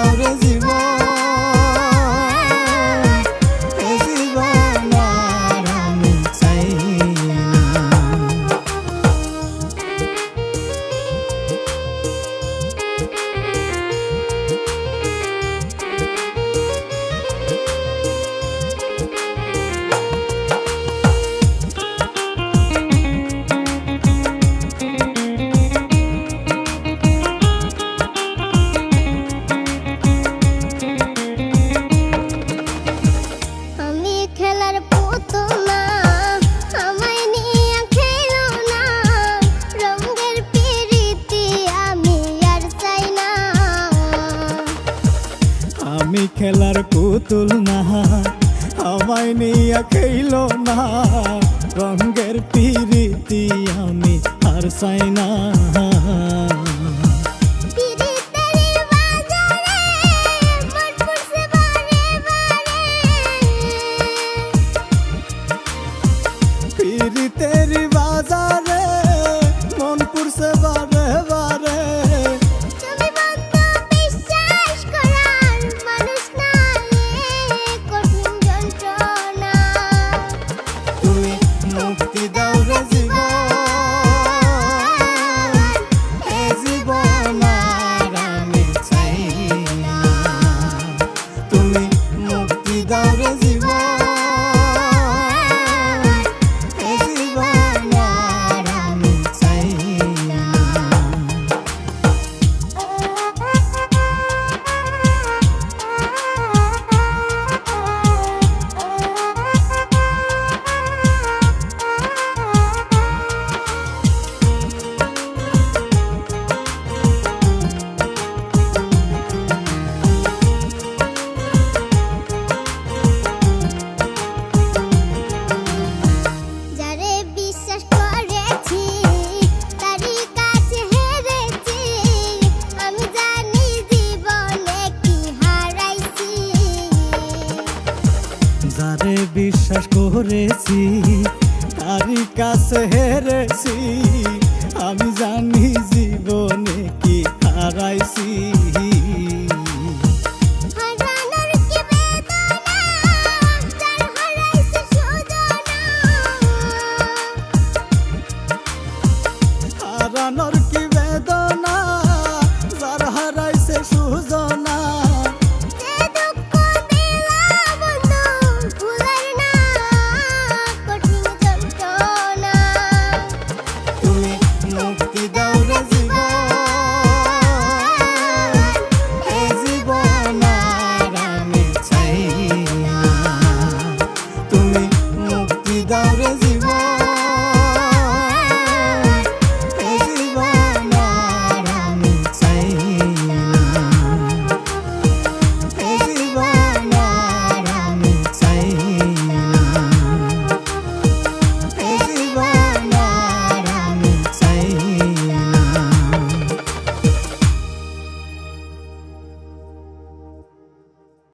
দাও রে জীবন, এ জীবন আর আমি চাই না। আমি খেলার পুতুল না, আমায় নিয়া খেলো না, রঙের পিরিতি আমি আর চাই না। পিরিতের বাজারে মন পুরছে বারে বারে, মুক্তি দাও রে জীবন, এ জীবন আর আমি চাই না। তুমি মুক্তি দাও রে জীবন, এ জীবন আর আমি চাই না। যারে বিশ্বাস করেছি তারই কাছে হেরেছি, আমি জানি জীবনে কি হারাইছি।